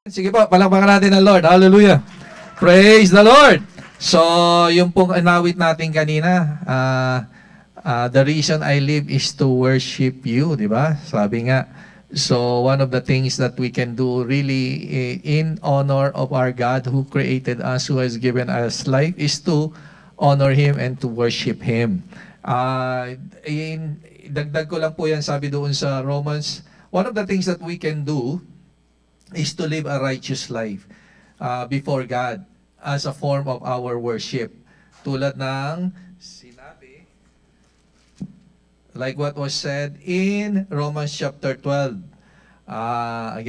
Sige po, palakpakan natin ang Lord. Hallelujah. Praise the Lord. So, yung pong inawit natin kanina, the reason I live is to worship you, di ba? Sabi nga. So, one of the things that we can do really in honor of our God who created us, who has given us life, is to honor Him and to worship Him. Dagdag ko lang po yan, sabi doon sa Romans, one of the things that we can do is to live a righteous life before God as a form of our worship. Tulad ng sinabi, like what was said in Romans chapter 12. I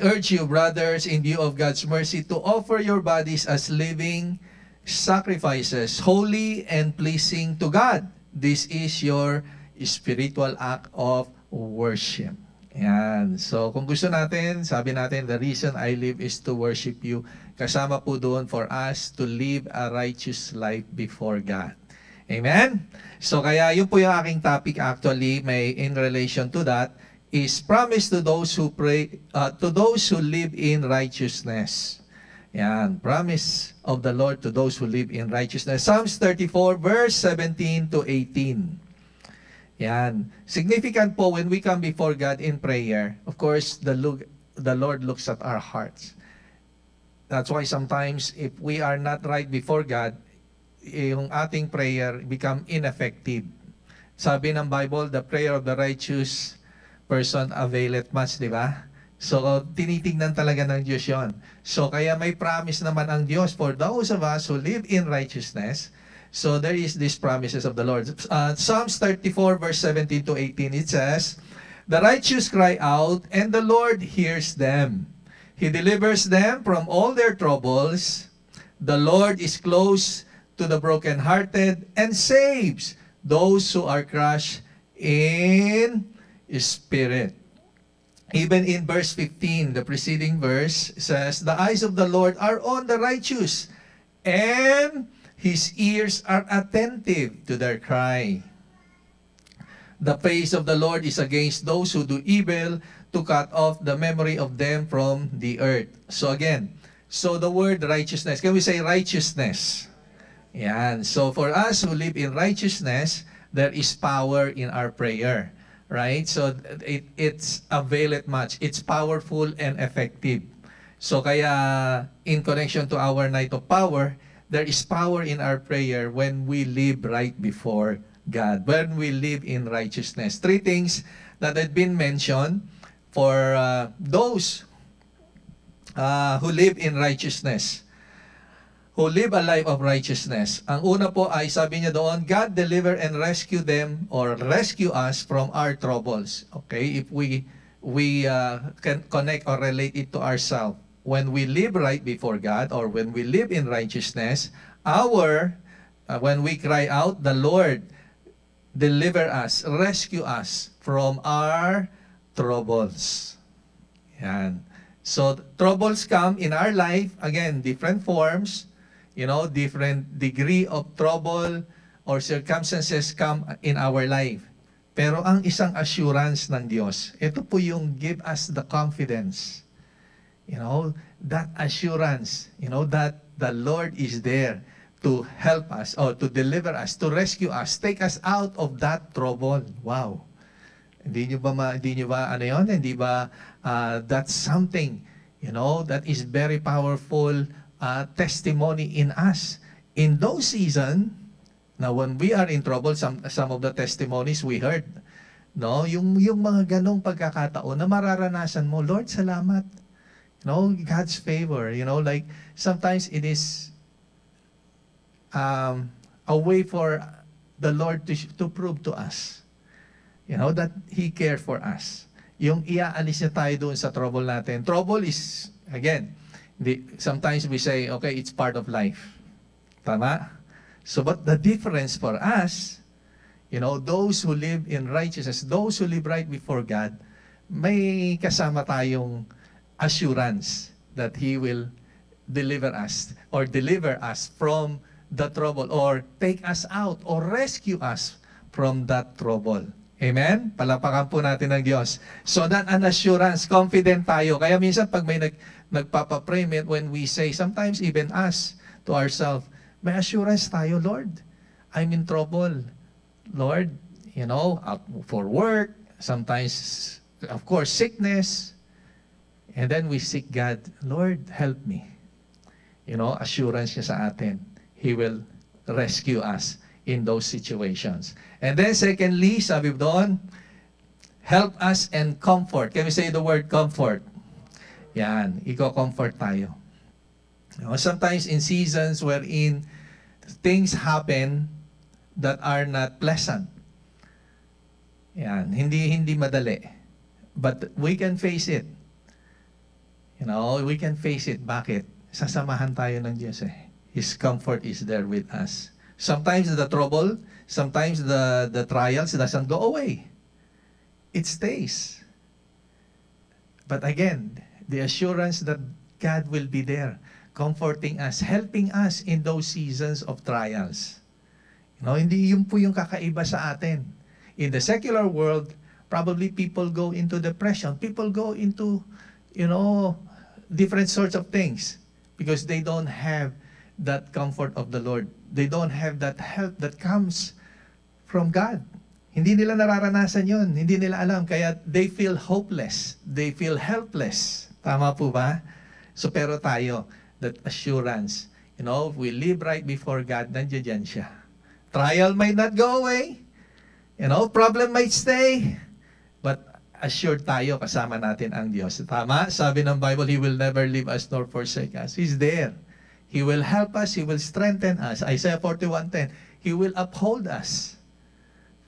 urge you, brothers, in view of God's mercy, to offer your bodies as living sacrifices, holy and pleasing to God. This is your spiritual act of worship. Yan. So, kung gusto natin, sabi natin, the reason I live is to worship you. Kasama po doon for us to live a righteous life before God. Amen? So, kaya yun po yung aking topic actually, may in relation to that, is promise to those who pray, to those who live in righteousness. Yan. Promise of the Lord to those who live in righteousness. Psalms 34, verse 17 to 18. Yan. Significant po when we come before God in prayer, of course, the Lord looks at our hearts. That's why sometimes if we are not right before God, yung ating prayer become ineffective. Sabi ng Bible, the prayer of the righteous person availeth much, di ba? So, tinitingnan talaga ng Diyos yun. So, kaya may promise naman ang Diyos for those of us who live in righteousness. So there is these promises of the Lord. Psalms 34 verse 17 to 18, it says, "The righteous cry out, and the Lord hears them. He delivers them from all their troubles. The Lord is close to the brokenhearted and saves those who are crushed in spirit." Even in verse 15, the preceding verse says, "The eyes of the Lord are on the righteous, and His ears are attentive to their cry. The face of the Lord is against those who do evil, to cut off the memory of them from the earth." So again, so the word righteousness, can we say righteousness? Yan. So for us who live in righteousness, there is power in our prayer. Right? So it's availeth much. It's powerful and effective. So kaya in connection to our night of power, there is power in our prayer when we live right before God, when we live in righteousness. Three things that had been mentioned for those who live in righteousness, who live a life of righteousness. Ang una po ay sabi niya doon, God deliver and rescue them or rescue us from our troubles. Okay, if we can connect or relate it to ourselves. When we live right before God or when we live in righteousness, when we cry out, the Lord deliver us, rescue us from our troubles. Yan. So, troubles come in our life, again, different forms, different degree of trouble or circumstances come in our life. Pero ang isang assurance ng Diyos, ito po yung give us the confidence. That assurance, that the Lord is there to help us or to deliver us, to rescue us, take us out of that trouble. Wow. Hindi nyo ba ano yun? Hindi ba that's something, that is very powerful testimony in us. In those seasons, now when we are in trouble, some of the testimonies we heard, yung mga ganong pagkakataon na mararanasan mo, Lord, salamat. God's favor, like sometimes it is a way for the Lord to prove to us, that He cares for us. Yung iaalis niya tayo doon sa trouble natin. Trouble is, again, sometimes we say, okay, it's part of life. Tama? So, but the difference for us, those who live in righteousness, those who live right before God, may kasama tayong assurance that He will deliver us from the trouble or take us out or rescue us from that trouble. Amen? Palapakan po natin ng Diyos. So that an assurance, confident tayo. Kaya minsan pag may nagpapapray, when we say, sometimes even us, to ourselves, may assurance tayo, Lord, I'm in trouble. Lord, out for work, sometimes, of course, sickness. And then we seek God, Lord, help me. Assurance niya sa atin. He will rescue us in those situations. And then secondly, sabi doon, help us and comfort. Can we say the word comfort? Yan, iko-comfort tayo. Sometimes in seasons wherein things happen that are not pleasant. Yan, hindi madali. But we can face it. We can face it. Bakit? Sasamahan tayo ng Diyos eh. His comfort is there with us. Sometimes the trouble, sometimes the trials doesn't go away. It stays. But again, the assurance that God will be there, comforting us, helping us in those seasons of trials. Hindi yun po yung kakaiba sa atin. In the secular world, probably people go into depression. People go into, different sorts of things because they don't have that comfort of the Lord. They don't have that help that comes from God. Hindi nila nararanasan yun. Hindi nila alam. Kaya they feel hopeless. They feel helpless. Tama po ba? So pero tayo, that assurance, if we live right before God, nandiyan siya. Trial might not go away. Problem might stay. But assured tayo, kasama natin ang Diyos. Tama? Sabi ng Bible, He will never leave us nor forsake us. He's there. He will help us. He will strengthen us. Isaiah 41:10, He will uphold us.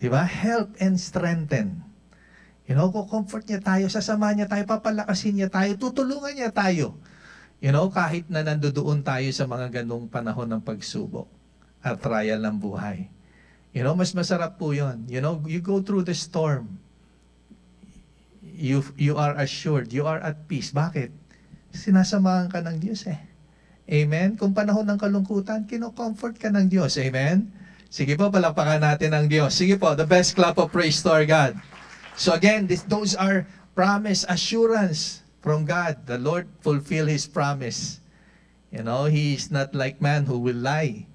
Diba? Help and strengthen. Kukomfort niya tayo, sasama niya tayo, papalakasin niya tayo, tutulungan niya tayo. Kahit na nandoon tayo sa mga ganong panahon ng pagsubok at trial ng buhay. Mas masarap po yun. You go through the storm. You are assured, you are at peace. Bakit? Sinasamahan ka ng Diyos eh. Amen? Kung panahon ng kalungkutan, kino-comfort ka ng Diyos. Amen? Sige po, palapakan natin ang Diyos. Sige po, the best clap of praise to our God. So again, those are promise, assurance from God. The Lord fulfill His promise. He is not like man who will lie.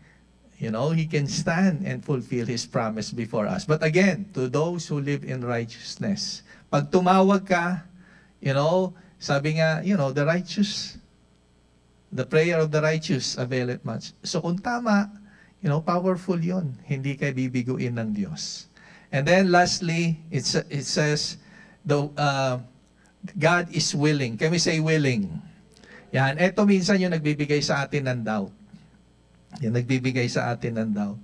He can stand and fulfill His promise before us. But again, to those who live in righteousness. Pag tumawag ka, sabi nga, the righteous, the prayer of the righteous availeth much. So kung tama, powerful yon. Hindi kayo bibiguin ng Diyos. And then lastly, it says, God is willing. Can we say willing? Yan. Ito minsan yung nagbibigay sa atin ng doubt. Yung nagbibigay sa atin ng doubt.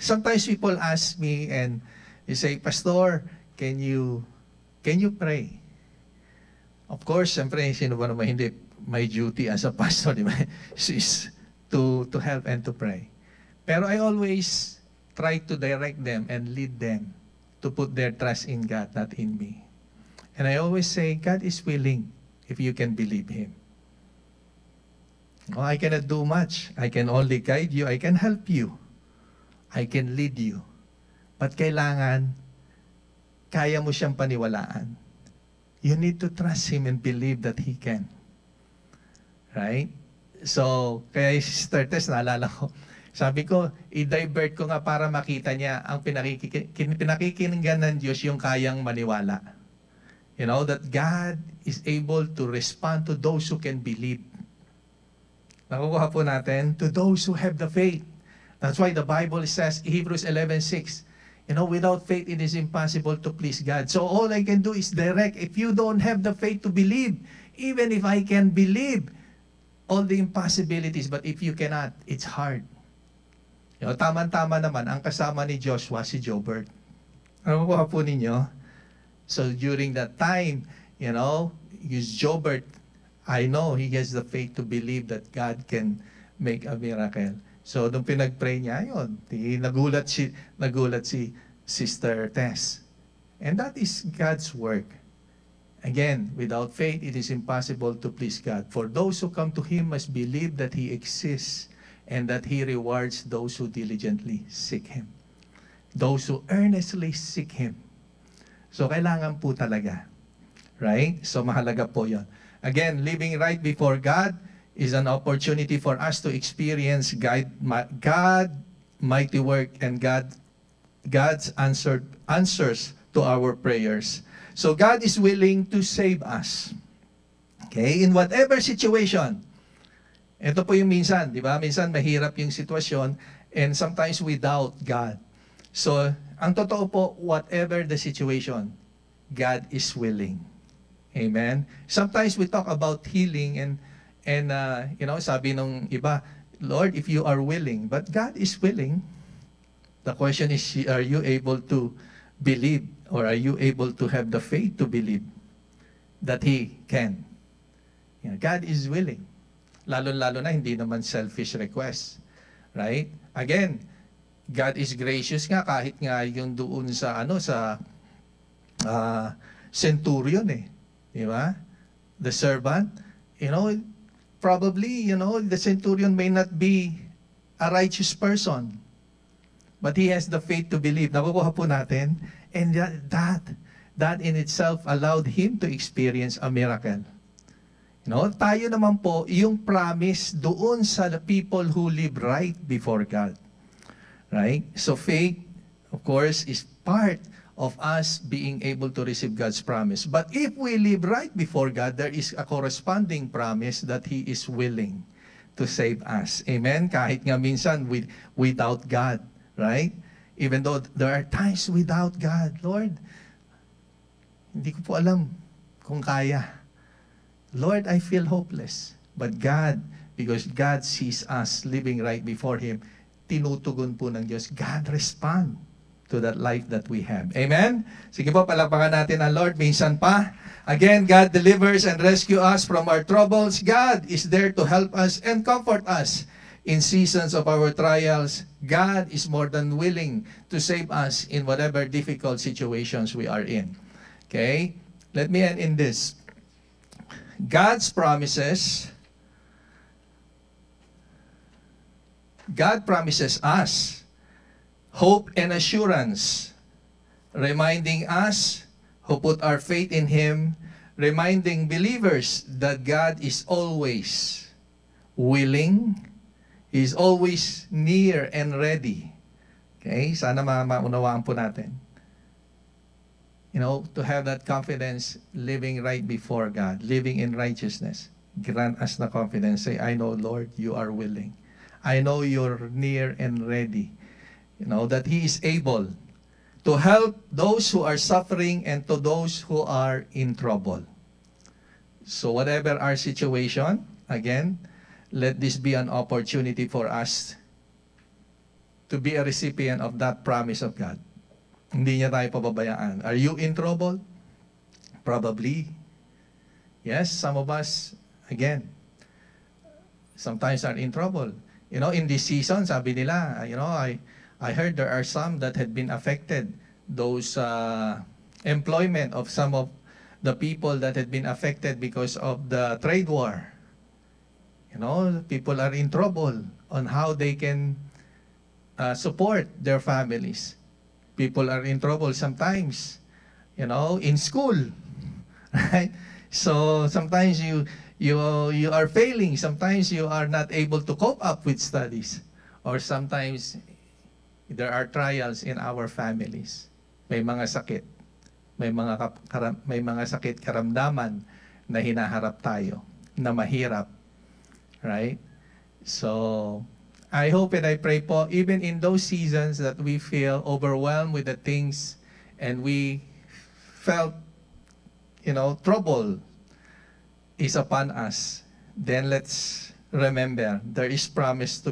Sometimes people ask me and they say, Pastor, can you pray? Of course, siyempre, sino ba naman hindi? My duty as a pastor, di ba? Is to help and to pray. Pero I always try to direct them and lead them to put their trust in God, not in me. And I always say, God is willing if you can believe Him. I cannot do much. I can only guide you. I can help you. I can lead you. But kailangan, kaya mo siyang paniwalaan. You need to trust Him and believe that He can. Right? So, kaya Sister Tess, naalala ko, sabi ko, i-divert ko nga para makita niya ang pinakikinggan ng Diyos yung kayang maniwala. That God is able to respond to those who can believe. Nakukuha po natin, to those who have the faith. That's why the Bible says, Hebrews 11:6, without faith it is impossible to please God. So all I can do is direct. If you don't have the faith to believe, even if I can believe all the impossibilities, but if you cannot, it's hard. Tama-tama naman, ang kasama ni Joshua, si Jobert. Nakukuha po ninyo? So during that time, use Jobert, I know he has the faith to believe that God can make a miracle. So nung pinag-pray niya, yun, nagulat si Sister Tess. And that is God's work. Again, without faith, it is impossible to please God. For those who come to Him must believe that He exists and that He rewards those who diligently seek Him. those who earnestly seek Him. So, kailangan po talaga. Right? So, mahalaga po yon. Again, living right before God is an opportunity for us to experience God mighty work and God's answers to our prayers. So, God is willing to save us. Okay? In whatever situation. Ito po yung minsan, di ba? Minsan mahirap yung sitwasyon and sometimes we doubt God. So, ang totoo po, whatever the situation, God is willing. Amen? Sometimes we talk about healing and sabi nung iba, Lord, if you are willing, but God is willing. The question is, are you able to believe or are you able to have the faith to believe that He can? God is willing. Lalo-lalo na hindi naman selfish request. Right? Again, God is gracious nga kahit nga yung doon sa centurion di ba? The servant, probably, the centurion may not be a righteous person, but he has the faith to believe. Nakukuha po natin, and that in itself allowed him to experience a miracle. Tayo naman po, yung promise doon sa people who live right before God. Right? So faith, of course, is part of us being able to receive God's promise. But if we live right before God, there is a corresponding promise that He is willing to save us. Amen? Kahit nga minsan without God. Right? Even though there are times without God. Lord, hindi ko po alam kung kaya. Lord, I feel hopeless. But God, because God sees us living right before Him, tinutugon po ng Diyos, God respond to that life that we have. Amen? Sige po, palakpakan natin ang Lord. Minsan pa. Again, God delivers and rescue us from our troubles. God is there to help us and comfort us in seasons of our trials. God is more than willing to save us in whatever difficult situations we are in. Okay? Let me end in this. God's promises, God promises us hope and assurance, reminding us who put our faith in Him, reminding believers that God is always willing, He is always near and ready. Okay? Sana maunawaan po natin. To have that confidence living right before God, living in righteousness. Grant us the confidence. Say, I know, Lord, you are willing. I know you're near and ready. That He is able to help those who are suffering and to those who are in trouble. So whatever our situation, again, let this be an opportunity for us to be a recipient of that promise of God. Hindi niya tayo pababayaan. Are you in trouble? Probably. Yes, some of us, again, sometimes are in trouble. In this season, sabi nila, I heard there are some that had been affected. Those employment of some of the people that had been affected because of the trade war. People are in trouble on how they can support their families. People are in trouble sometimes, in school, right? So sometimes you are failing. Sometimes you are not able to cope up with studies, or sometimes there are trials in our families. May mga sakit. May mga sakit karamdaman na hinaharap tayo, na mahirap. Right? So, I hope and I pray po, even in those seasons that we feel overwhelmed with the things and we felt, trouble is upon us, then let's remember there is promise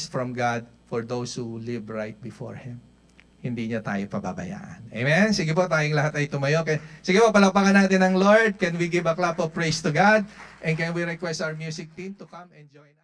from God for those who live right before Him. Hindi niya tayo pababayaan. Amen? Sige po, tayong lahat ay tumayo. Okay. Sige po, palakpakan natin ang Lord. Can we give a clap of praise to God? And can we request our music team to come and join us?